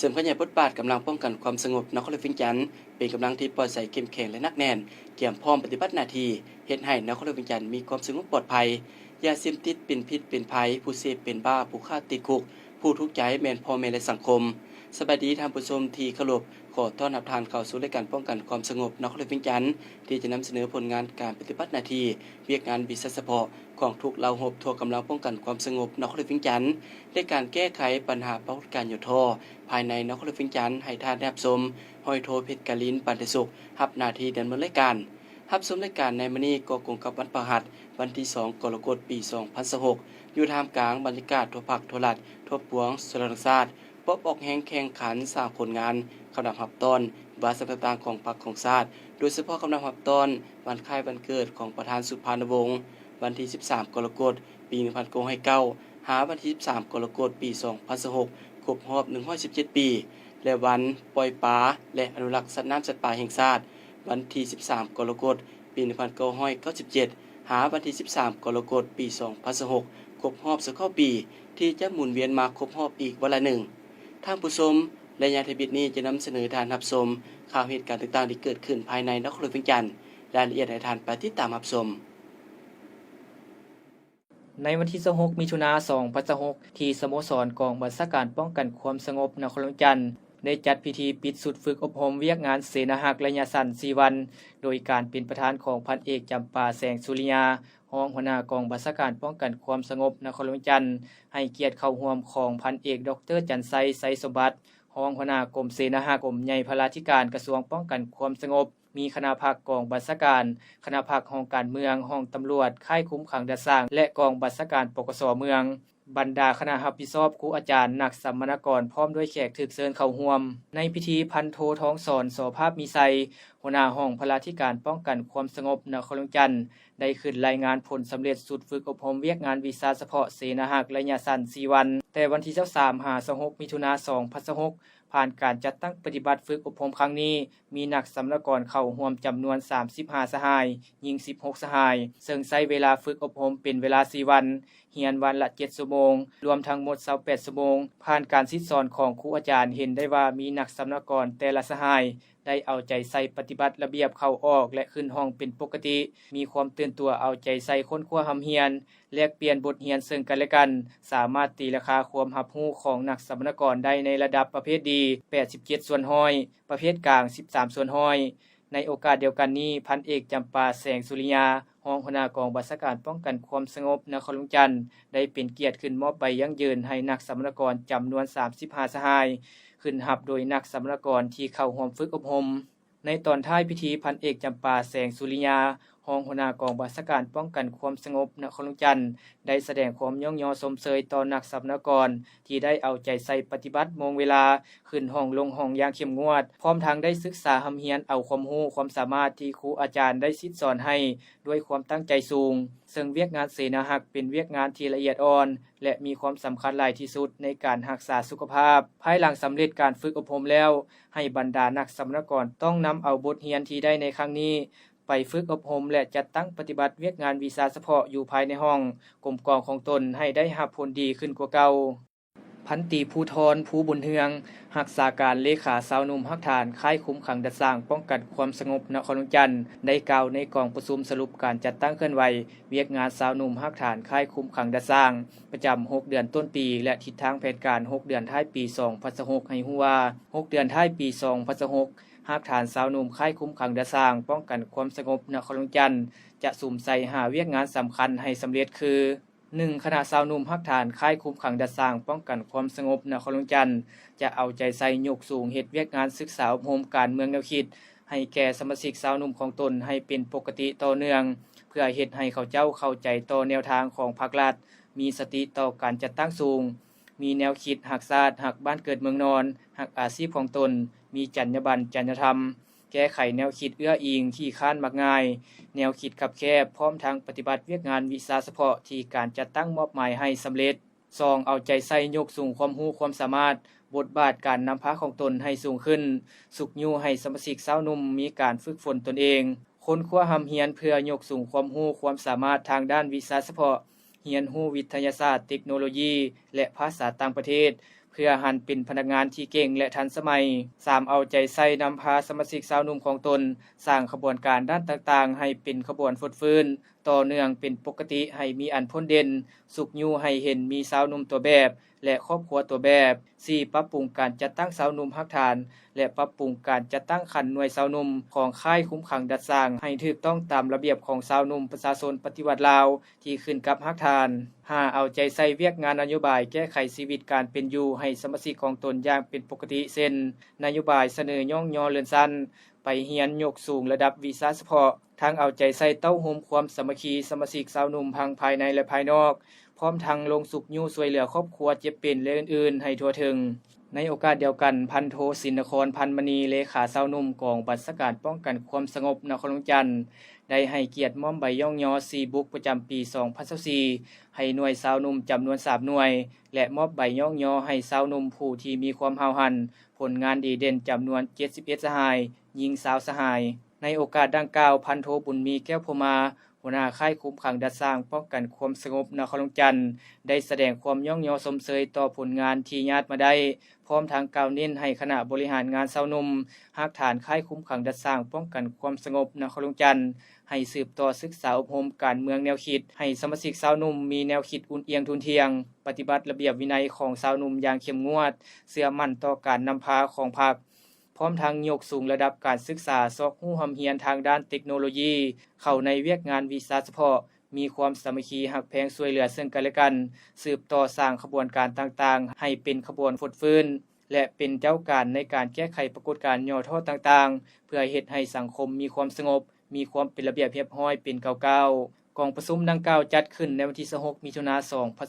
ริมขยายบทบาทกำลังป้องกันความสงบนครหลวงจันทน์เป็นกำลังที่ปลอดใสเข้มแข็งและหนักแน่นเตรียมพร้อมปฏิบัติหน้าที่เฮ็ดให้นครหลวงจันทน์มีความสงบปลอดภัยยาเสพติดเป็นพิษเป็นภัยผู้เสพเป็นบ้าผู้ฆ่าติดคุกผู้ทุกข์ใจแม่นพ่อแม่และสังคมสวัสดีท่านผู้ชมที่เคารพขอต้อนรับท่านเข้าสู่รายการป้องกันความสงบนครหลวงจันทน์ที่จะนำเสนอผลงานการปฏิบัติหน้าที่เวียกงานวิศวเฉพาะของทุกเหล่าหบทั่วกำลังป้องกันความสงบนครหลวงจันทน์ในการแก้ไขปัญหาปรากฏการณ์หยุดท่อภายในนครหลวงจันทน์ให้ท่านได้รับชมห้อยโทเพชรกาลินปันติสุขรับหน้าที่ดำเนินรายการรับชมรายการในมื้อนี้ก็คงกับวันพฤหัสวันที่2กรกฎาคมปี2026อยู่ท่ามกลางบรรยากาศทั่วภาคทั่วรัฐทั่วปวงสารชาติปบออกแห่งแข่งขันสร้างผลงานคำนำรับตอนวาระต่างๆของพรรคของชาติโดยเฉพาะคำนำรับตอนวันคล้ายวันเกิดของประธานสุภาณวงศ์วันที่13กรกฎาคมปี1909หาวันที่13กรกฎาคมปี2026ครบรอบ117ปีและวันปล่อยปลาและอนุรักษ์สัตว์น้ำสัตว์ป่าแห่งชาติวันที่13กรกฎาคมปี1997หาวันที่13กรกฎาคมปี2026ครบรอบ19ปีที่จะหมุนเวียนมาครบรอบอีกวันละหนึ่งท่านผู้ชมและญาติมิตรนี้จะนำเสนอทานรับชมข่าวเหตุการณ์ต่างๆที่เกิดขึ้นภายในนครหลวงจันทน์รายละเอียดให้ทานไปติดตามรับชมในวันที่26มิถุนายน2026ที่สโมสรกองบัญชาการป้องกันความสงบนครหลวงจันทน์ได้จัดพิธีปิดสุดฝึกอบรมเวียกงานเสนาหักระยะสั้น4วันโดยการเป็นประธานของพันเอกจำปาแสงสุริยารองหัวหน้ากองบัญชาการป้องกันความสงบนครหลวงจันทน์ให้เกียรติเข้าร่วมของพันเอกดรจันทร์ไสสมบัติรองหัวหน้ากรมเสนาหักกรมใหญ่พระราชการกระทรวงป้องกันความสงบมีคณะภาคกองบัญชาการคณะภาคห้องการเมืองห้องตำรวจค่ายคุ้มขังดัดสร้างและกองบัญชาการปกสเมืองบรรดาคณะรับผิดชอบครูอาจารย์นักสัมมนากรพร้อมด้วยแขกถูกเชิญเข้าร่วมในพิธีพันโทท้องสอนโสภาพมีไสหัวหน้าห้องพระราชการป้องกันความสงบนครหลวงจันทน์ได้ขึ้นรายงานผลสำเร็จสุดฝึกอบรมเวียกงานวิชาเฉพาะเสนาหักระยะสั้น4วันแต่วันที่23-26มิถุนายน2026ผ่านการจัดตั้งปฏิบัติฝึกอบรมครั้งนี้มีนักสัมมนากรเข้าร่วมจำนวน35สหายหญิง16สหายซึ่งใช้เวลาฝึกอบรมเป็นเวลา4วันเรียนวันละ7ชั่วโมงรวมทั้งหมด28ชั่วโมงผ่านการซิดสอนของครูอาจารย์เห็นได้ว่ามีนักสัมมนากรแต่ละสหายได้เอาใจใส่ปฏิบัติระเบียบเข้าออกและขึ้นห้องเป็นปกติมีความตื่นตัวเอาใจใส่ค้นคว้าหำเฮียนแลกเปลี่ยนบทเรียนซึ่งกันและกันสามารถตีราคาความรับรู้ของนักสัมมนากรได้ในระดับประเภทดี87ส่วนห้อยประเภทกลาง13ส่วนห้อยในโอกาสเดียวกันนี้พันเอกจำปาแสงสุริยารองหัวหน้ากองบัญชาการป้องกันความสงบนครหลวงจันทน์ได้เป็นเกียรติขึ้นมอบใบยั่งยืนให้นักสัมมนากรจำนวน35สหายขึ้นรับโดยนักสัมมนากรที่เข้าร่วมฝึกอบรมในตอนท้ายพิธีพันเอกจำปาแสงสุริยารองหัวหน้ากองบัญชาการป้องกันความสงบนครหลวงจันทน์ได้แสดงความย่องยอชมเชยต่อนักสัมมนากรที่ได้เอาใจใส่ปฏิบัติมงเวลาขึ้นห้องลงห้องอย่างเข้มงวดพร้อมทั้งได้ศึกษาหำเฮียนเอาความรู้ความสามารถที่ครูอาจารย์ได้ซิดสอนให้ด้วยความตั้งใจสูงซึ่งเวียกงานเสนาหักเป็นเวียกงานที่ละเอียดอ่อนและมีความสำคัญหลายที่สุดในการรักษาสุขภาพภายหลังสำเร็จการฝึกอบรมแล้วให้บรรดานักสัมมนากรต้องนำเอาบทเรียนที่ได้ในครั้งนี้ไปฝึกอบรมและจัดตั้งปฏิบัติเวียกงานวิชาเฉพาะอยู่ภายในห้องกรมกองของตนให้ได้รับผลดีขึ้นกว่าเก่าพันตรีภูธรภูบุญเฮืองรักษาการเลขาสาวหนุ่มฮักฐานค่ายคุ้มขังดัดสร้างป้องกันความสงบนครหลวงจันทน์ได้กล่าวในกองประชุมสรุปการจัดตั้งเคลื่อนไหวเวียกงานสาวหนุ่มฮักฐานค่ายคุ้มขังดัดสร้างประจำ6เดือนต้นปีและทิศทางแผนการ6เดือนท้ายปี2026ให้ฮู้ว่า6เดือนท้ายปี2026ฮักฐานสาวหนุ่มค่ายคุ้มขังดัดสร้างป้องกันความสงบนครหลวงจันทน์จะสุ่มใส่หาเวียกงานสำคัญให้สำเร็จคือ1คณะสาวหนุ่มฮักฐานค่ายคุ้มขังดัดสร้างป้องกันความสงบนครหลวงจันทน์จะเอาใจใส่ยกสูงเฮ็ดเวียกงานศึกษาอบรมการเมืองแนวคิดให้แก่สมาชิกสาวหนุ่มของตนให้เป็นปกติต่อเนื่องเพื่อเฮ็ดให้เขาเจ้าเข้าใจต่อแนวทางของภาครัฐมีสติต่อการจัดตั้งสูงมีแนวคิดรักชาติรักบ้านเกิดเมืองนอนรักอาชีพของตนมีจรรยาบรรณจรรยธรรมแก้ไขแนวคิดเอื้ออิงขี้ค้านมักง่ายแนวคิดขับแคบพร้อมทั้งปฏิบัติเวียกงานวิชาเฉพาะที่การจัดตั้งมอบหมายให้สำเร็จ2เอาใจใส่ยกสูงความรู้ความสามารถบทบาทการนำพาของตนให้สูงขึ้นสุขยู่ให้สมาชิกสาวหนุ่มมีการฝึกฝนตนเองค้นคว้าหำเฮียนเพื่อยกสูงความรู้ความสามารถทางด้านวิชาเฉพาะเรียนรู้วิทยาศาสตร์เทคโนโลยีและภาษาต่างประเทศ เพื่อหันเป็นพนักงานที่เก่งและทันสมัย3เอาใจใส่นำพาสมาชิกสาวหนุ่มของตนสร้างขบวนการด้านต่างๆให้เป็นขบวนฟดฟื้นต่อเนื่องเป็นปกติให้มีอันพ้นเด่นสุขอยู่ให้เห็นมีสาวหนุ่มตัวแบบและครอบครัวตัวแบบ4ปรับปรุงการจัดตั้งสาวหนุ่มฮักฐานและปรับปรุงการจัดตั้งขันหน่วยสาวหนุ่มของค่ายคุ้มขังดัดสร้างให้ถูกต้องตามระเบียบของสาวหนุ่มประชาชนปฏิวัติลาวที่ขึ้นกับฮักฐาน5เอาใจใส่เวียกงานนโยบายแก้ไขชีวิตการเป็นอยู่ให้สมาชิกของตนอย่างเป็นปกติเช่นนโยบายเสนอย่องย่อเลือนสั้นไปเรียนยกสูงระดับวีซ่าเฉพาะทั้งเอาใจใส่เต้าโฮมความสามัคคีสมาชิกสาวหนุ่มทั้งภายในและภายนอกพร้อมทั้งลงสุขอยู่ช่วยเหลือครอบครัวเจ็บเป็นและอื่นๆให้ทั่วถึงในโอกาสเดียวกันพันโทสินนครพันมณีเลขาสาวหนุ่มกองบัญชาการป้องกันความสงบนครหลวงจันทน์ได้ให้เกียรติมอบใบย่องยอ4บุ๊กประจำปี2024ให้หน่วยสาวหนุ่มจำนวน3หน่วยและมอบใบย่องยอให้สาวหนุ่มผู้ที่มีความห้าวหันผลงานดีเด่นจำนวน71สหายหญิงสาวสหายในโอกาสดังกล่าวพันโทบุญมีแก้วพมาหัวหน้าค่ายคุ้มขังดัดสร้างป้องกันความสงบนครหลวงจันทน์ได้แสดงความย่องยอสมเสยต่อผลงานที่ญาติมาได้พร้อมทางกล่าวเน้นให้คณะบริหารงานสาวหนุ่มฮักฐานค่ายคุ้มขังดัดสร้างป้องกันความสงบนครหลวงจันทน์ให้สืบต่อศึกษาอบรมการเมืองแนวคิดให้สมาชิกสาวหนุ่มมีแนวคิดอุ่นเอียงทุนเทียงปฏิบัติระเบียบวินัยของสาวหนุ่มอย่างเข้มงวดเชื่อมั่นต่อการนำพาของพรรคพร้อมทั้งยกสูงระดับการศึกษาซอกฮู้ความเฮียนทางด้านเทคโนโลยีเข้าในเวียกงานวีซ่าเฉพาะมีความสามัคคีหักแพงช่วยเหลือซึ่งกันและกันสืบต่อสร้างขบวนการต่างๆให้เป็นขบวนฟดฟื้นและเป็นเจ้าการในการแก้ไขปรากฏการณ์ย่อท่อต่างๆเพื่อเฮ็ดให้สังคมมีความสงบมีความเป็นระเบียบเรียบร้อยเป็นเก่าๆกองประชุมดังกล่าวจัดขึ้นในวันที่26มิถุนายน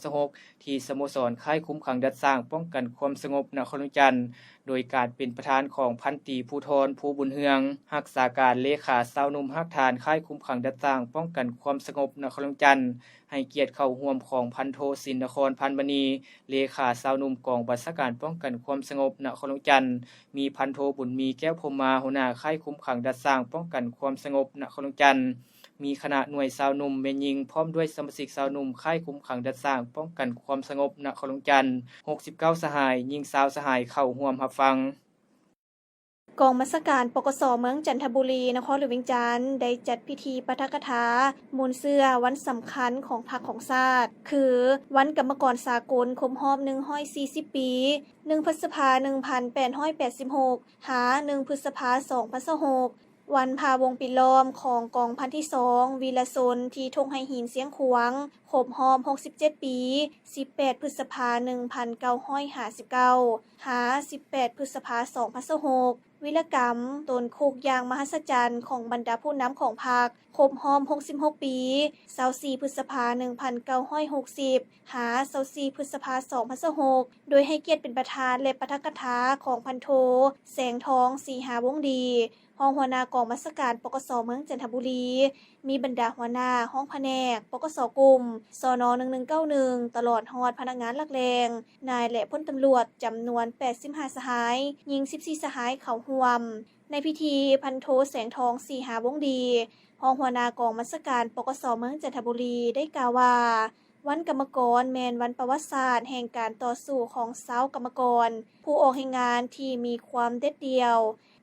2026ที่สโมสรค่ายคุ้มขังดัดสร้างป้องกันความสงบนครหลวงจันทน์โดยการเป็นประธานของพันตรีภูธรภูบุญเฮืองรักษาการเลขาสาวหนุ่มฮักฐานค่ายคุ้มขังดัดสร้างป้องกันความสงบนครหลวงจันทน์ให้เกียรติเข้าร่วมของพันโทสินนครพันมณีเลขาสาวหนุ่มกองบัญชาการป้องกันความสงบนครหลวงจันทน์มีพันโทบุญมีแก้วพรหมาหัวหน้าค่ายคุ้มขังดัดสร้างป้องกันความสงบนครหลวงจันทน์มีคณะหน่วยสาวหนุ่มแม่หญิงพร้อมด้วยสมาชิกสาวหนุ่มค่ายคุ้มขังดัดสร้างป้องกันความสงบนครหลวงจันทน์69สหายหญิงสาวสหายเข้าร่วมรับฟังกองบัญชาการปกส.เมืองจันทบุรีนครหลวงวิงจันทน์ได้จัดพิธีปาฐกถามูลเสื้อวันสำคัญของพรรคของชาติคือวันกรรมกรสากลครบรอบ140 ปี1พฤษภาคม1886หา1พฤษภาคม2026วันพาวงปิดล้อมของกองพันที่2วีรชนที่ทงไฮหินเสียงขวางครบรอบ67 ปี18พฤษภาคม1959หา18พฤษภาคม2026วิรกรรมตนคุกอย่างมหัศจรรย์ของบรรดาผู้นำของพรรคครบรอบ66 ปี24พฤษภาคม1960หา24พฤษภาคม2026โดยให้เกียรติเป็นประธานและปาฐกถาของพันโทแสงทองศรีหาวงศ์ดีห้องหัวหน้ากองบัญชาการปกส.เมืองจันทบุรีมีบรรดาหัวหน้าห้องแผนกปกส.กลุ่มสน1191ตลอดฮอดพนักงานหลักแรงนายและพลตำรวจจำนวน85สหายหญิง14สหายเข้าร่วมในพิธีพันโทแสงทองศรีหาวงศ์ดีห้องหัวหน้ากองบัญชาการปกส.เมืองจันทบุรีได้กล่าวว่าวันกรรมกรแมนวันประวัติศาสตร์แห่งการต่อสู้ของชาวกรรมกรผู้ออกแห่งงานที่มีความเด็ดเดี่ยว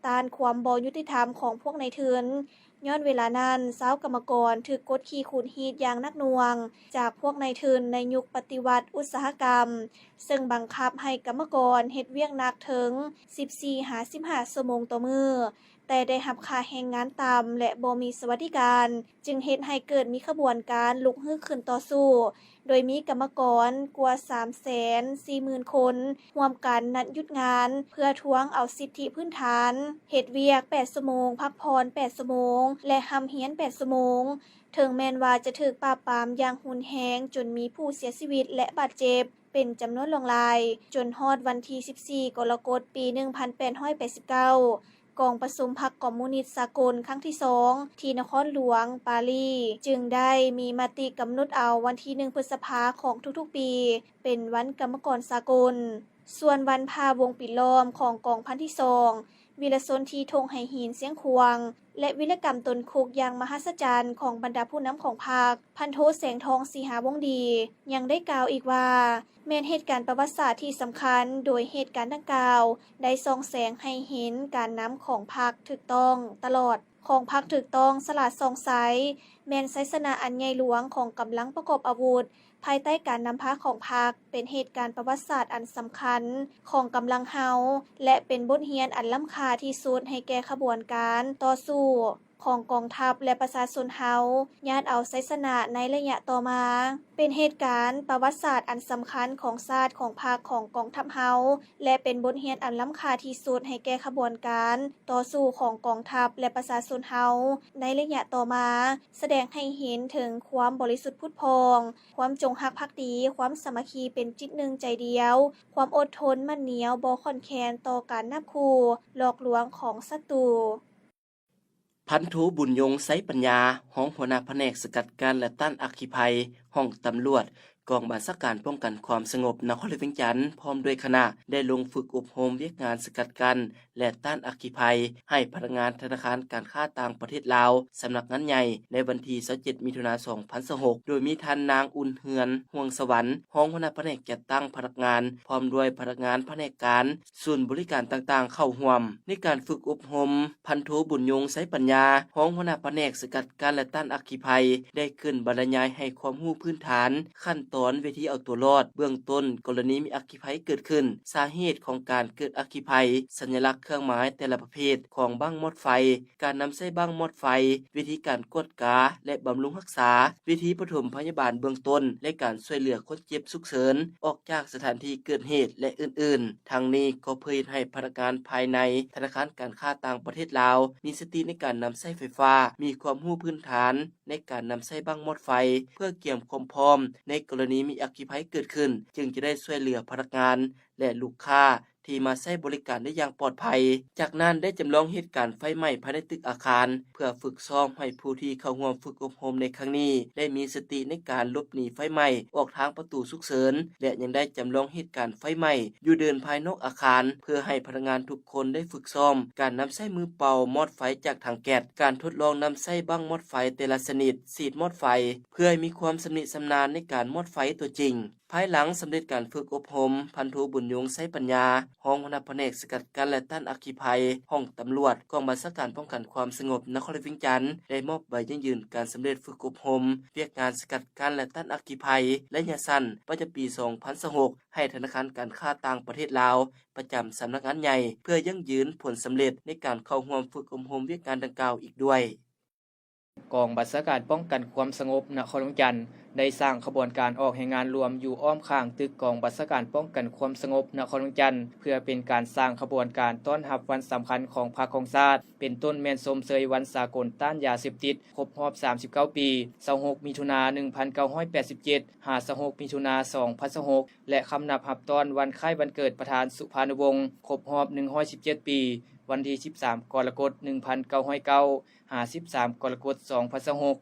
ต้านความบ่ยุติธรรมของพวกนายทุนย้อนเวลานั้นชาวกรรมกรถูกกดขี่ขูดหีดอย่างหนักหน่วงจากพวกนายทุนในยุคปฏิวัติอุตสาหกรรมซึ่งบังคับให้กรรมกรเฮ็ดเวียกหนักถึง 14-15 ชั่วโมงต่อมื้อแต่ได้รับค่าแรงงานต่ำและบ่มีสวัสดิการจึงเฮ็ดให้เกิดมีขบวนการลุกฮือขึ้นต่อสู้โดยมีกรรมกรกว่า 340,000 คนร่วมกันนัดหยุดงานเพื่อทวงเอาสิทธิพื้นฐานเฮ็ดเวียก8ชั่วโมงพักผ่อน8ชั่วโมงและห้ำเฮียน8ชั่วโมงถึงแม้นว่าจะถูกปราบปรามอย่างรุนแรงจนมีผู้เสียชีวิตและบาดเจ็บเป็นจำนวนหลงหลายจนฮอดวันที่14กรกฎาคมปี1889กองประชุมพรรคคอมมิวนิสต์สากลครั้งที่2ที่นครหลวงปารีสจึงได้มีมติกำหนดเอาวันที่1พฤษภาคมของทุกๆปีเป็นวันกรรมกรสากลส่วนวันพาวงปิดล้อมของกองพันที่2 วีรชนที่ธงไหหินเสียงควงและวิรกรรมตนคุกอย่างมหัศจรรย์ของบรรดาผู้นำของพรรคพันโทแสงทองสีหาวงศ์ดียังได้กล่าวอีกว่าแม้นเหตุการณ์ประวัติศาสตร์ที่สำคัญโดยเหตุการณ์ดังกล่าวได้ส่องแสงให้เห็นการนำของพรรคถูกต้องตลอดของพรรคถูกต้องสลัดส่องใสแม้นไสสนะอันใหญ่หลวงของกำลังประกอบอาวุธภายใต้การนำพาของพรรคเป็นเหตุการณ์ประวัติศาสตร์อันสำคัญของกำลังเฮาและเป็นบทเรียนอันล้ำค่าที่สุดให้แก่ขบวนการต่อสู้ของกองทัพและประชาชนเฮาญาติเอาไสสนะในระยะต่อมาเป็นเหตุการณ์ประวัติศาสตร์อันสำคัญของชาติของพรรคของกองทัพเฮาและเป็นบทเรียนอันล้ำค่าที่สุดให้แก่ขบวนการต่อสู้ของกองทัพและประชาชนเฮาในระยะต่อมาแสดงให้เห็นถึงความบริสุทธิ์ผุดพองความจงรักภักดีความสามัคคีเป็นจิตหนึ่งใจเดียวความอดทนมั่นเหนียวบ่ค่อนแคลนต่อการนับคู่หลอกลวงของศัตรูพันโทบุญยงไสปัญญาห้องหัวหน้าแผนกสกัดกั้นและต้านอัคคีภัยห้องตำรวจกองบัญชาการป้องกันความสงบนครหลวงจันทร์พร้อมด้วยคณะได้ลงฝึกอบรมเวียกงานสกัดกั้นและต้านอัคคีภัยให้พนักงานธนาคารการค้าต่างประเทศลาวสำนักงานใหญ่ในวันที่27มิถุนายน2026โดยมีท่านนางอุ่นเฮือนห่วงสวรรค์ห้องหัวหน้าแผนกจัดตั้งพนักงานพร้อมด้วยพนักงานแผนกการศูนย์บริการต่างๆเข้าร่วมในการฝึกอบรมพันโทบุญยงไสปัญญาห้องหัวหน้าแผนกสกัดกั้นและต้านอัคคีภัยได้ขึ้นบรรยายให้ความรู้พื้นฐานขั้นตอนวิธีเอาตัวรอดเบื้องต้นกรณีมีอัคคีภัยเกิดขึ้นสาเหตุของการเกิดอัคคีภัยสัญลักษณ์เครื่องหมายแต่ละประเภทของบั้งมอดไฟการนำใช้บั้งมอดไฟวิธีการกดกาและบำรุงรักษาวิธีปฐมพยาบาลเบื้องต้นและการช่วยเหลือคนเจ็บฉุกเฉินออกจากสถานที่เกิดเหตุและอื่นๆทางนี้ก็เพื่อให้พนักงานภายในธนาคารการค้าต่างประเทศลาวมีสติในการนำใช้ไฟฟ้ามีความรู้พื้นฐานในการนำใช้บั้งมอดไฟเพื่อเกี่ยมความพร้อมในกรณีมีอัคคีภัยเกิดขึ้นจึงจะได้ช่วยเหลือพนักงานและลูกค้าที่มาใช้บริการได้อย่างปลอดภัยจากนั้นได้จำลองเหตุการณ์ไฟไหม้ภายในตึกอาคารเพื่อฝึกซ้อมให้ผู้ที่เข้าร่วมฝึกอบรมในครั้งนี้ได้มีสติในการหลบหนีไฟไหม้ออกทางประตูฉุกเฉินและยังได้จำลองเหตุการณ์ไฟไหม้อยู่เดินภายนอกอาคารเพื่อให้พนักงานทุกคนได้ฝึกซ้อมการนำใช้มือเป่ามอดไฟจากถังแก๊สการทดลองนำใช้บั้งมอดไฟแต่ละชนิดสีดมอดไฟเพื่อให้มีความชำนิชำนาญในการมอดไฟตัวจริงภายหลังสำเร็จการฝึกอบรมพันโทบุญยงไสปัญญาห้องหัวหน้าแผนกสกัดกั้นและต้านอัคคีภัยห้องตำรวจกองบัญชาการป้องกันความสงบนครหลวงจันทร์ได้มอบใบยั่งยืนการสำเร็จฝึกอบรมเวียกงานสกัดกั้นและต้านอัคคีภัยและยาสั้นประจำปี2026ให้ธนาคารการค้าต่างประเทศลาวประจำสำนักงานใหญ่เพื่อยั่งยืนผลสำเร็จในการเข้าร่วมฝึกอบรมเวียกงานดังกล่าวอีกด้วยกองบัญชาการป้องกันความสงบนครหลวงจันทร์ได้สร้างขบวนการออกแห่งงานรวมอยู่อ้อมข้างตึกกองบัญชาการป้องกันความสงบนครหลวงจันทร์เพื่อเป็นการสร้างขบวนการต้อนรับวันสำคัญของพรรคของชาติเป็นต้นแม่นชมเชยวันสากลต้านยาเสพติดครบรอบ39ปี26มิถุนายน1987 26มิถุนายน2026และคำนับรับตอนวันคล้ายวันเกิดประธานสุภานุวงศ์ครบรอบ117ปีวันที่13กรกฎาคม1909 53กรกฎาคม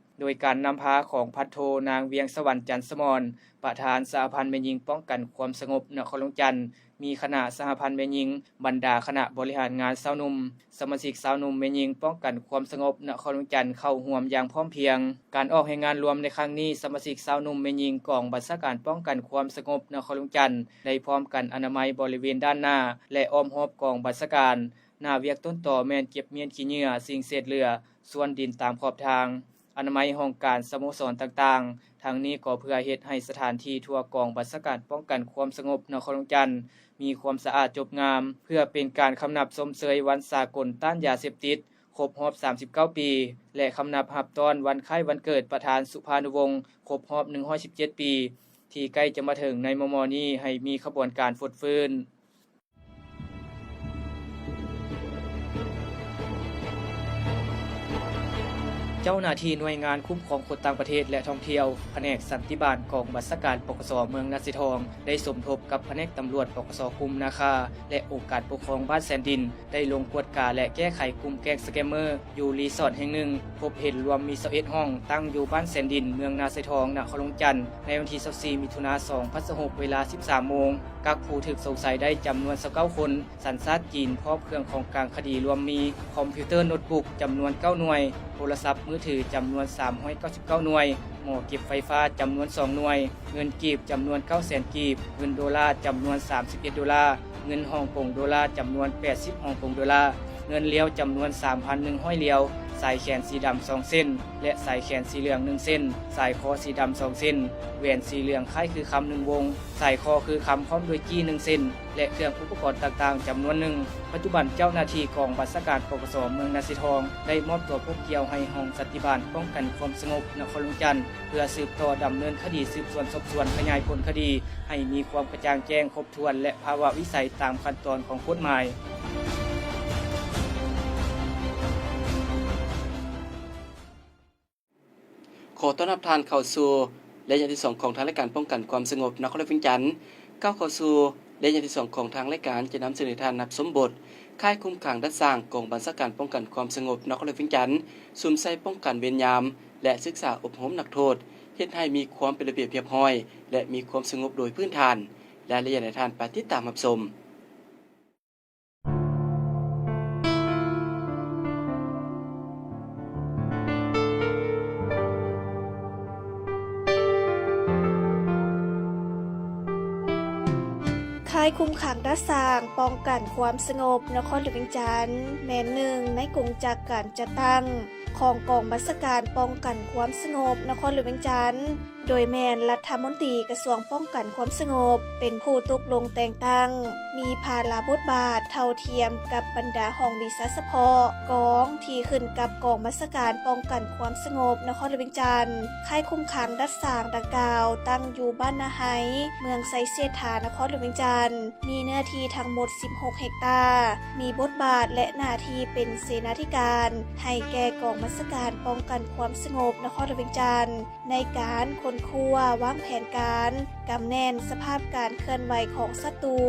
2026โดยการนำพาของพันโทนางเวียงสวรรค์จันทร์สมรประธานสหพันธ์แม่หญิงป้องกันความสงบนครหลวงจันทร์มีคณะสหพันธ์แม่หญิงบรรดาคณะบริหารงานสาวหนุ่มสมาชิกสาวหนุ่มแม่หญิงป้องกันความสงบนครหลวงจันทร์เข้าร่วมอย่างพร้อมเพรียงการออกแห่งงานรวมในครั้งนี้สมาชิกสาวหนุ่มแม่หญิงกองบัญชาการป้องกันความสงบนครหลวงจันทร์ได้พร้อมกันอนามัยบริเวณด้านหน้าและอ้อมรอบกองบัญชาการหน้าเวียกต้นต่อแม่นเก็บเมียนขี้เหงื่อสิ่งเศษเหลือส่วนดินตามขอบทางอนามัยห้องการสโมสรต่างๆทางนี้ก็เพื่อเฮ็ดให้สถานที่ทั่วกองบัญชาการป้องกันความสงบนครหลวงจันทร์มีความสะอาดจบงามเพื่อเป็นการคำนับชมเชยวันสากลต้านยาเสพติดครบรอบ39ปีและคำนับรับตอนวันคล้ายวันเกิดประธานสุภานุวงศ์ครบรอบ117ปีที่ใกล้จะมาถึงในมม.นี้ให้มีขบวนการฟดฟื้น เจ้าหน้าที่หน่วยงานคุ้มครองคนต่างประเทศและท่องเที่ยวแผนกสันติบาลกองบัญชาการปกสเมืองนาสิทองได้สมทบกับแผนกตำรวจปกสคุมนาคาและองค์การปกครองบ้านแสนดินได้ลงกวดกาและแก้ไขกลุ่มแก๊งสแกมเมอร์อยู่รีสอร์ทแห่งหนึ่งพบเห็นรวมมี21ห้องตั้งอยู่บ้านแสนดินเมืองนาสิทองนครหลวงจันทร์ในวันที่24มิถุนายน2026เวลา 13 โมงกักผู้ถูกสงสัยได้จำนวน29คนสัญชาติจีนพร้อมเครื่องของกลางคดีรวมมีคอมพิวเตอร์โน้ตบุ๊กจำนวน9หน่วยโทรศัพท์มือถือจำนวน399หน่วยหม้อเก็บไฟฟ้าจำนวน2หน่วยเงินกีบจำนวน900,000กีบเงินดอลลาร์จำนวน31ดอลลาร์เงินฮ่องกงดอลลาร์จำนวน80ฮ่องกงดอลลาร์เงินเหรียวจำนวน 3,100 เหรียวสายแขนสีดำ2เส้นและสายแขนสีเหลือง1เส้นสายคอสีดำ2เส้นแหวนสีเหลืองคล้ายคือคำ1วงสายคอคือคำพร้อมด้วยจี้1เส้นและเครื่องอุปกรณ์ต่างๆจำนวนหนึ่งปัจจุบันเจ้าหน้าที่กองบัญชาการปกสเมืองนาสิทองได้มอบตัวพวกเกี่ยวให้ห้องสันติบาลป้องกันความสงบนครหลวงจันทร์เพื่อสืบต่อดำเนินคดีสืบสวนสอบสวนขยายผลคดีให้มีความกระจ่างแจ้งครบถ้วนและภาวะวิสัยตามขั้นตอนของกฎหมายขอต้อนรับทานเข้าสู่ระยะที่2ของทางรายการป้องกันความสงบนครหลวงจันทร์ก้าวเข้าสู่ระยะที่2ของทางรายการจะนำเสนอทานนับสมบทค่ายคุ้มขังดัดสร้างกองบัญชาการป้องกันความสงบนครหลวงจันทร์ซุ่มใส่ป้องกันเวรยามและศึกษาอบรมนักโทษเฮ็ดให้มีความเป็นระเบียบเรียบร้อยและมีความสงบโดยพื้นฐานรายละเอียดในทานไปติดตามรับชมค่ายคุมขังดัดสร้างป้องกันความสงบนครหลวงจันทร์แม่นหนึ่งในกงจักรการจัดตั้งของกองบัญชาการป้องกันความสงบนครหลวงจันทร์โดยแม่นรัฐมนตรีกระทรวงป้องกันความสงบเป็นผู้ตกลงแต่งตั้งมีภาระบทบาทเท่าเทียมกับบรรดาห้องวิชาเฉพาะกองที่ขึ้นกับกองบัญชาการป้องกันความสงบนครหลวงจันทร์ค่ายคุมขังดัดสร้างดังกล่าวตั้งอยู่บ้านนาไฮเมืองไซเซธานครหลวงจันทร์มีเนื้อที่ทั้งหมด16เฮกตาร์มีบทบาทและหน้าที่เป็นเสนาธิการให้แก่กองบัญชาการป้องกันความสงบนครหลวงจันทร์ในการค้นคว้าวางแผนการกำแน่นสภาพการเคลื่อนไหวของศัตรู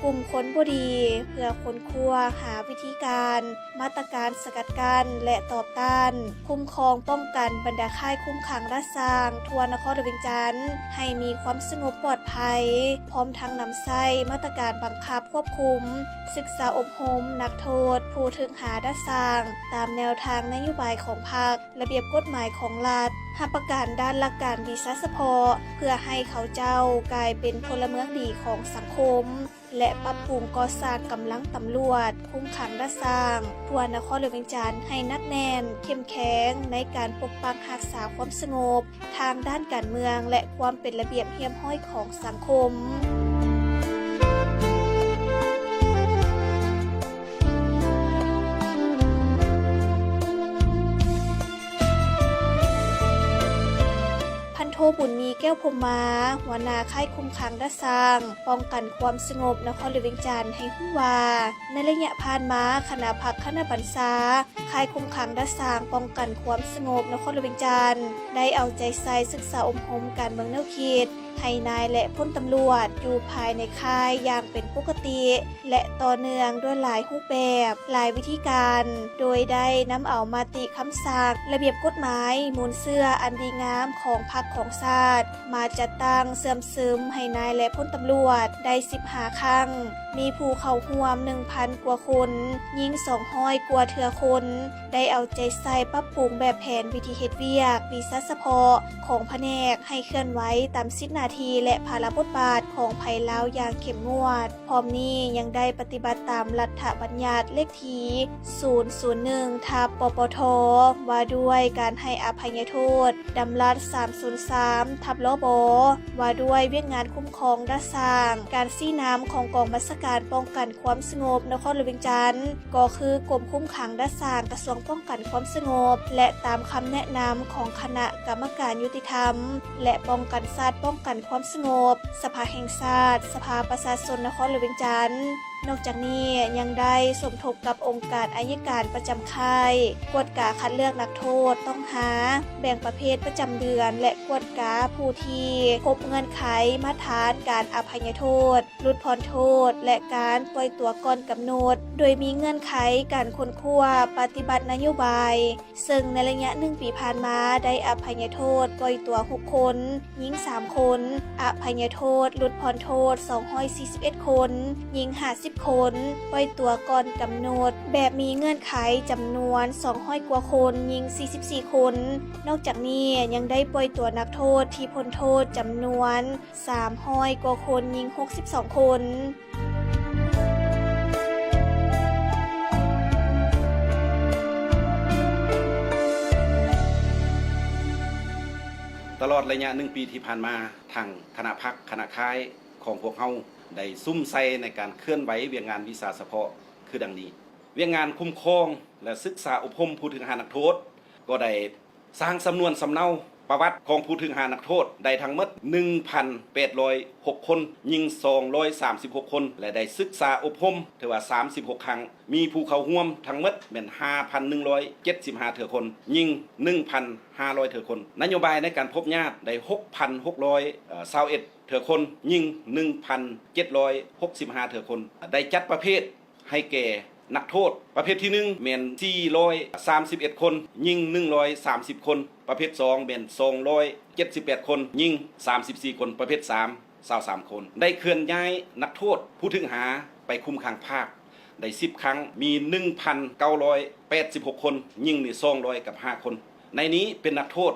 กลุ่มคนบ่ดีเพื่อค้นคว้าหาวิธีการมาตรการสกัดกั้นและตอบต้านคุ้มครองป้องกันบรรดาค่ายคุมขังรัฐสร้างทั่วนครหลวงจันทร์ให้มีความสงบปลอดภัยพร้อมทั้งนำใช้มาตรการบังคับควบคุมศึกษาอบรมนักโทษผู้ถึงหารัฐสร้างตามแนวทางนโยบายของพรรคระเบียบกฎหมายของรัฐหับประการด้านหลักการวิชาเฉพาะเพื่อให้เขาเจ้ากลายเป็นพลเมืองดีของสังคมและปรับปรุงก่อสร้างกำลังตำรวจคุ้มขังรัฐสร้างทั่วนครหลวงจันทร์ให้นักแน่นเข้มแข็งในการปกปักรักษาความสงบทางด้านการเมืองและความเป็นระเบียบเรียบร้อยของสังคมโทบุญมีแก้วพรหมาหัวหน้าค่ายคุมขังดัดสร้างป้องกันความสงบนครหลวงจันทร์ให้ฮู้ว่าในระยะผ่านมาคณะพักคณะบรรษาค่ายคุมขังดัดสร้างป้องกันความสงบนครหลวงจันทร์ได้เอาใจใส่ศึกษาอบรมการเมืองแนวคิดให้นายและพลตำรวจอยู่ภายในค่ายอย่างเป็นปกติและต่อเนื่องด้วยหลายรูปแบบหลายวิธีการโดยได้นำเอามาติคำสั่งระเบียบกฎหมายมูลเสื้ออันดีงามของพรรคของชาติมาจัดตั้งเสื่อมซึมให้นายและพลตำรวจได้15ครั้งมีผู้เข้าร่วม 1,000 กว่าคนยิง200กว่าเทื่อคนได้เอาใจใส่ปรับปรุงแบบแผนวิธีเฮ็ดเวียกวิชาเฉพาะของแผนกให้เคลื่อนไหวตามสิทธิหน้าที่และภาระบทบาทของไผลาวอย่างเข้มงวดพร้อมนี้ยังได้ปฏิบัติตามรัฐบัญญัติเลขที่001/ปปทว่าด้วยการให้อภัยโทษดำรัฐ303/ลบว่าด้วยเวียกงานคุ้มครองรัฐสร้างการซี้น้ำของกองบัญชาการป้องกันความสงบนครหลวงจันทร์ก็คือกรมคุ้มขังรัฐสร้างกระทรวงป้องกันความสงบและตามคำแนะนำของคณะกรรมการยุติธรรมและป้องกันชาติป้องกันความสงบสภาแห่งชาติสภาประชาชนนครหลวงจันทร์ นอกจากนี้ยังได้สมทบกับองค์การอัยการประจำค่ายกวดกาคัดเลือกนักโทษต้องหาแบ่งประเภทประจำเดือนและกวดกาผู้ที่ครบเงื่อนไขมาตรฐานการอภัยโทษลดผ่อนโทษและการปล่อยตัวก่อนกำหนดโดยมีเงื่อนไขการค้นคว้าปฏิบัตินโยบายซึ่งในระยะ1 ปีผ่านมาได้อภัยโทษปล่อยตัว6 คนหญิง3 คนอภัยโทษลดผ่อนโทษ241 คนหญิง50 คนปล่อยตัวก่อนกำหนดแบบมีเงื่อนไขจำนวน200 กว่าคนหญิง44 คนนอกจากนี้ยังได้ปล่อยตัวนักโทษที่พ้นโทษจำนวน300 กว่าคนหญิง62 คน ตลอดระยะ1 ปีที่ผ่านมาทางคณะพรรคคณะค่ายของพวกเฮาได้ซุ่มใส่ในการเคลื่อนไหวเวียงงานวิสาเฉพาะคือดังนี้เวียงงานคุ้มครองและศึกษาอบรมผู้ถึงหานักโทษก็ได้สร้างสำนวนสำเนาประวัติของผู้ถึงหานักโทษได้ทั้งหมด 1,806 คนยิง236 คนและได้ศึกษาอบรมถือว่า36 ครั้งมีผู้เข้าร่วมทั้งหมดเป็น 5,175 เถื่อคนยิง 1,500 เถื่อคนนโยบายในการพบญาติได้ 6,621 เถื่อคนยิง 1,765 เถื่อคนได้จัดประเภทให้แก่นักโทษประเภทที่1แม่น431 คนยิง130 คนประเภท2แม่น278 คนยิง34 คนประเภท3 23 คนได้เคลื่อนย้ายนักโทษผู้ถึงหาไปคุมขังภาคได้10 ครั้งมี 1,986 คนยิงนี่205 คนในนี้เป็นนักโทษ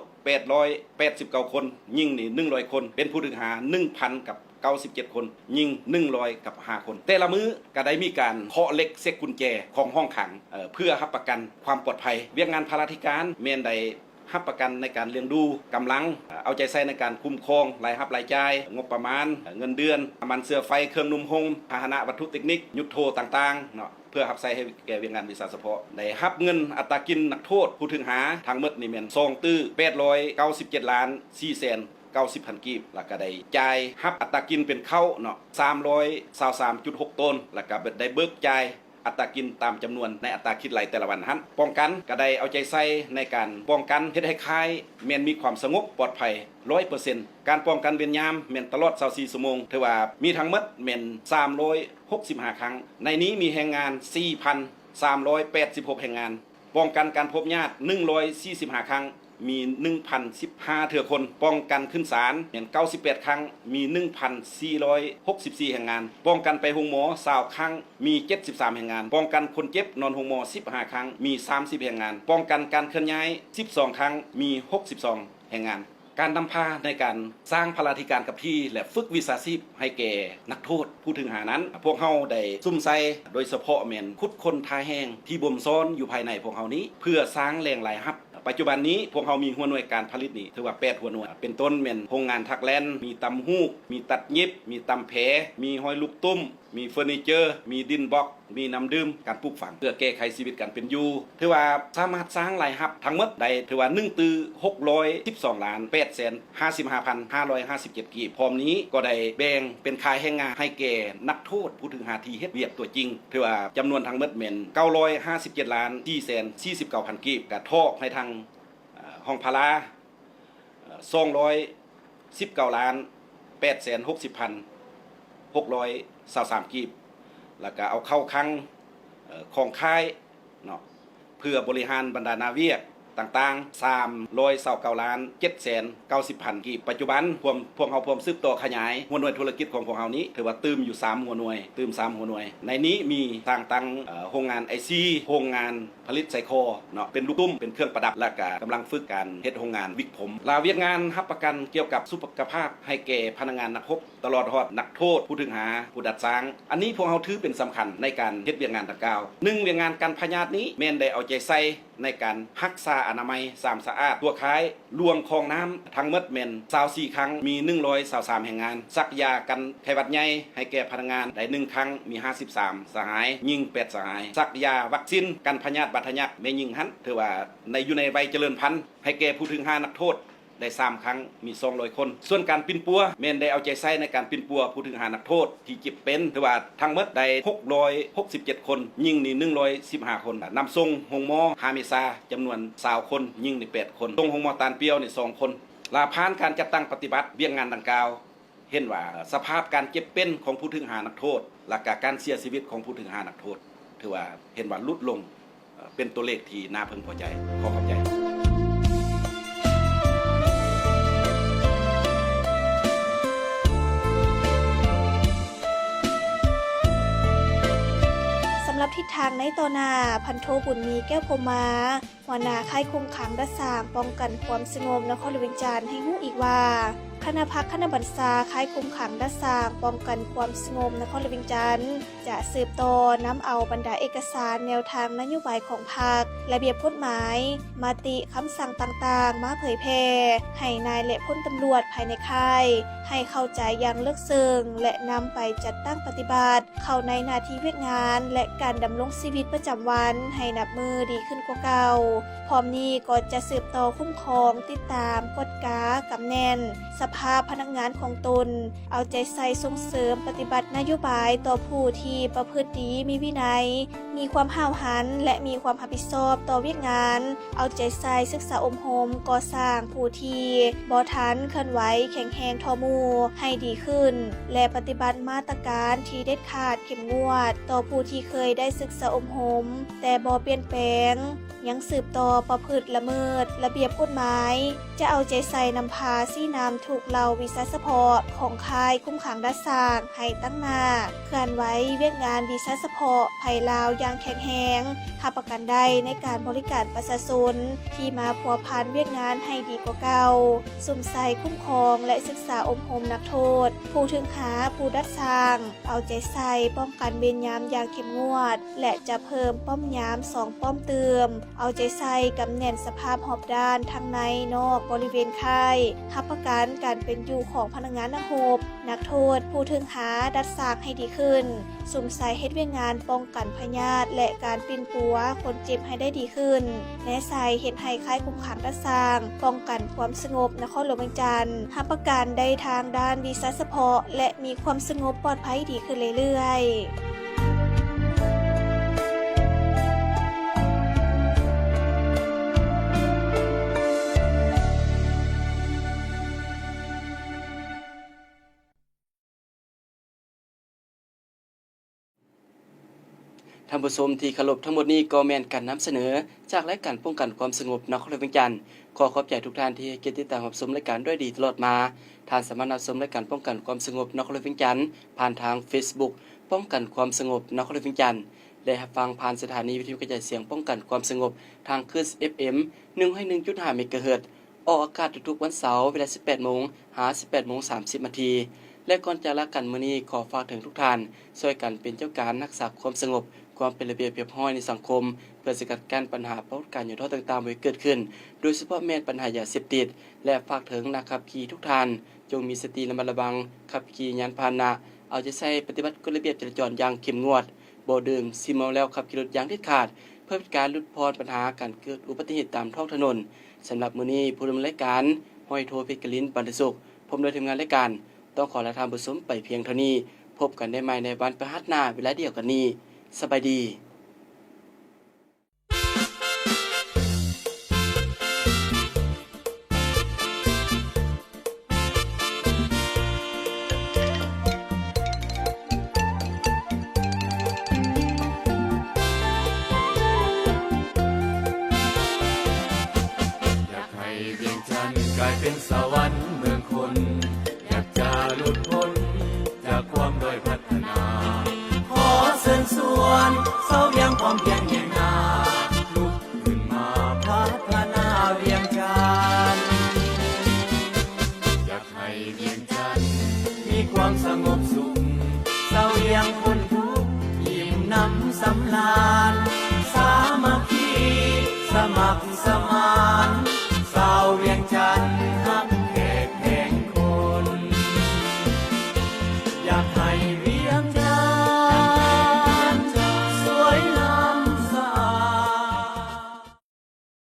889 คนยิงนี่100 คนเป็นผู้ถึงหา 1,000 กับ97 คนยิง100 กับ 5 คนแต่ละมื้อก็ได้มีการเคาะเล็กเซ็กกุญแจของห้องขังเพื่อรับประกันความปลอดภัยเวียงงานพาราธิการแม่นได้รับประกันในการเลี้ยงดูกำลังเอาใจใส่ในการคุ้มครองรายรับรายจ่ายงบประมาณเงินเดือนน้ำมันเสื้อไฟเครื่องนุ่มห่มพาหนะวัตถุเทคนิคยุทโธต่างๆเนาะเพื่อรับใช้ให้แก่เวียงงานวิสาเฉพาะได้รับเงินอัตรากินนักโทษผู้ถึงหาทั้งหมดนี่แม่น2ตื้อ897ล้าน4แสน90,000 กีบแล้วก็ได้จ่ายรับอัตรากินเป็นเข้าเนาะ323.6 ต้นแล้วก็ได้เบิกจ่ายอัตรากินตามจำนวนในอัตราคิดไหลแต่ละวันหันป้องกันก็ได้เอาใจใส่ในการป้องกันเฮ็ดให้ค่ายแม่นมีความสงบปลอดภัย 100% การป้องกันเวรยามแม่นตลอด24 ชั่วโมงถือว่ามีทั้งหมดแม่น365 ครั้งในนี้มีแรงงาน 4,386 แรงงานป้องกันการพบญาติ145 ครั้งมี 1,015 เถื่อคนป้องกันขึ้นศาลเห็น98 ครั้งมี 1,464 แห่งงานป้องกันไปโรงหมอ20 ครั้งมี73 แห่งงานป้องกันคนเจ็บนอนโรงหมอ15 ครั้งมี30 แห่งงานป้องกันการเคลื่อนย้าย12 ครั้งมี62 แห่งงานการนำพาในการสร้างพลาธิการกับพี่และฝึกวิชาชีพให้แก่นักโทษผู้ถึงหานั้นพวกเฮาได้ซุ่มใส่โดยเฉพาะแม่นคุดคนทาแห้งที่บ่มซ้อนอยู่ภายในพวกเฮานี้เพื่อสร้างแรงรายรับปัจจุบันนี้พวกเฮามีหัวหน่วยการผลิตนี่ถือว่า8หัวหน่วยเป็นต้นแม่นโรงงานทักแลนมีตำฮูกมีตัดเย็บมีตำแผมีหอยลูกตุ้มมีเฟอร์นิเจอร์มีดินบล็อกมีน้ำดื่มการปลูกฝังเพื่อแก้ไขชีวิตการเป็นอยู่ถือว่าสามารถสร้างรายรับทั้งหมดได้ถือว่า1ตื้อ612ล้าน855,557 กีบพร้อมนี้ก็ได้แบ่งเป็นค่าแรงงานให้แก่นักโทษผู้ถึงหาที่เฮ็ดเวียกตัวจริงถือว่าจำนวนทั้งหมดแม่น957ล้าน449,000 กีบกระทอกให้ทางห้องพารา219ล้าน860,623 กีบแล้วก็เอาเข้าคลังของค่ายเนาะเพื่อบริหารบรรดานาเวียกต่างๆ329ล้าน790,000 กีบปัจจุบันพวกเฮาพร้อมสืบต่อขยายหัวหน่วยธุรกิจของพวกเฮานี้ถือว่าตื่มอยู่3หัวหน่วยตื่ม3หัวหน่วยในนี้มีทางตั้งโรงงาน IC โรงงานผลิตไซโคเนาะเป็นลูกตุ้มเป็นเครื่องประดับและก็กำลังฝึกการเฮ็ดโรงงานวิกผมลาเวียกงานรับประกันเกี่ยวกับสุขภาพให้แก่พนักงานนักรบตลอดฮอดนักโทษผู้ถึงหาผู้ดัดสร้างอันนี้พวกเฮาถือเป็นสำคัญในการเฮ็ดเวียกงานดังกล่าว1เวียกงานการพยาธินี้แม่นได้เอาใจใส่ในการรักษาอนามัยสะอาดตัวคล้ายลวงคลองน้ำทั้งหมดแม่น24 ครั้งมี123แห่งงานซักยากันไข้หวัดใหญ่ให้แก่พนักงานได้1ครั้งมี53สหายยิง8สหายซักยาวัคซีนกันพยาธิบาดทะยักแม่ยิงหันถือว่าอยู่ในวัยเจริญพันธุ์ให้แก่ผู้ถึงหานักโทษ ได้3ครั้งมี200คนส่วนการปิ่นปัวแม่นได้เอาใจใส่ในการปิ่นปัวผู้ถึงหานักโทษที่เจ็บเป็นถือว่าทั้งหมดได้667คนยิงนี่115คนนำส่งโรงหมอ5เมษายนจำนวน20คนยิงนี่8คนส่งโรงหมอตาลเปียวนี่2คนลาผ่านการจัดตั้งปฏิบัติเวียงงานดังกล่าวเห็นว่าสภาพการเจ็บเป็นของผู้ถึงหานักโทษและการเสียชีวิตของผู้ถึงหานักโทษถือว่าเห็นว่าลดลงเป็นตัวเลขที่น่าพึงพอใจขอขอบใจสำหรับทิศทางในต่อหน้าพันโทบุญมีแก้วพรหมาหัวหน้าค่ายคุมขังรักษาป้องกันความสงบนครหลวงเวียงจันทน์ให้ฮู้อีกว่าคณะพักคณะบัญชาค่ายคุมขังรักษาป้องกันความสงบนครหลวงเวียงจันทน์จะสืบต่อนำเอาบรรดาเอกสารแนวทางนโยบายของพรรคระเบียบกฎหมายมติคำสั่งต่างๆมาเผยแพร่ให้นายและพลตำรวจภายในค่ายให้เข้าใจอย่างลึกซึ้งและนำไปจัดตั้งปฏิบัติเข้าในหน้าที่เวียกงานและการดำรงชีวิตประจำวันให้นับมือดีขึ้นกว่าเก่าพร้อมนี้ก็จะสืบต่อคุ้มครองติดตามกฎกากำแน่นสภาพพนักงานของตนเอาใจใส่ส่งเสริมปฏิบัตินโยบายต่อผู้ที่ประพฤติดีมีวินัยมีความห้าวหันและมีความรับผิดชอบต่อเวียกงานเอาใจใส่ศึกษาอบรมก่อสร้างผู้ที่บ่ทันเคลื่อนไหวแข็งแรงทอมูให้ดีขึ้นและปฏิบัติมาตรการที่เด็ดขาดเข้มงวดต่อผู้ที่เคยได้ศึกษาอบรมแต่บ่เปลี่ยนแปลงยังสืบต่อประพฤติละเมิดระเบียบกฎหมายจะเอาใจใส่นำพาซี่นำถูกเหล่าวิสาสะเพาะของค่ายคุ้มขังรักษาให้ตั้งหน้าเคลื่อนไหวเวียกงานวิสาสะเพาะภัยลาวอย่างแข็งแรงหาประกันได้ในการบริการประชาชนที่มาพัวพันเวียกงานให้ดีกว่าเก่าสุ่มใส่คุ้มครองและศึกษาอบรมนักโทษผู้ถึงหาผู้ดัดสร้างเอาใจใส่ป้องกันเวรยามอย่างเข้มงวดและจะเพิ่มป้อมยาม2ป้อมเติมเอาใจใส่กำแน่นสภาพหอบด้านทั้งในนอกบริเวณค่ายรับประกันการเป็นอยู่ของพนักงานนักโทษนักโทษผู้ถึงหาดัดสร้างให้ดีขึ้นสุ่มใส่เฮ็ดเวียกงานป้องกันพยาธิและการปิ่นปัวคนเจ็บให้ได้ดีขึ้นแนะใส่เฮ็ดให้ค่ายคุมขังดัดสร้างป้องกันความสงบนครหลวงเวียงจันทน์รับประกันได้ทางด้านวิสาสะเพาะและมีความสงบปลอดภัยดีขึ้นเรื่อยๆท่านผู้ชมที่เคารพทั้งหมดนี้ก็แม่นการนำเสนอจากรายการป้องกันความสงบนครหลวงเวียงจันทน์ขอขอบใจทุกท่านที่ให้เกียรติติดตามรับชมรายการด้วยดีตลอดมาท่านสามารถรับชมรายการป้องกันความสงบนครหลวงเวียงจันทน์ผ่านทาง Facebook ป้องกันความสงบนครหลวงเวียงจันทน์และรับฟังผ่านสถานีวิทยุกระจายเสียงป้องกันความสงบทางคลื่น FM 101.5 เมกะเฮิรตซ์ออกอากาศทุกๆวันเสาร์เวลา 18:00 น. หา 18:30 น. และก่อนจะลากันมื้อนี้ขอฝากถึงทุกท่านช่วยกันเป็นเจ้าการรักษาความสงบความเป็นระเบียบเรียบร้อยในสังคมเพื่อสกัดกั้นปัญหาปรากฏการณ์อยู่ท่อต่างๆไว้เกิดขึ้นโดยเฉพาะแม่นปัญหายาเสพติดและฝากถึงนักขับขี่ทุกท่านจงมีสติระมัดระวังขับขี่ยานพาหนะเอาใจใส่ปฏิบัติกฎระเบียบจราจรอย่างเข้มงวดบ่ดื่มสิเมาแล้วขับขี่รถอย่างเด็ดขาดเพื่อเป็นการลดพรปัญหาการเกิดอุบัติเหตุตามท้องถนนสำหรับมื้อนี้ผู้ดำเนินรายการห้อยโทเพชรกลินปันสุขผมโดยทีมงานรายการต้องขอลาท่านผู้ชมไปเพียงเท่านี้พบกันได้ใหม่ในวันพฤหัสหน้าเวลาเดียวกันนี้สบายดีกลายเป็นสวรรค์เมืองคนอยากจะหลุดพ้นจากความด้อยพัฒนาขอเชิญชวนเสาเวียงพร้อมเพียงแห่งหน้าลุกขึ้นมาพัฒนาเวียงจันทน์อยากให้เวียงจันทน์มีความสงบสุขเสาเวียงพ้นทุกข์ยิ้มนำสำราญสามัคคีสมัครสมาน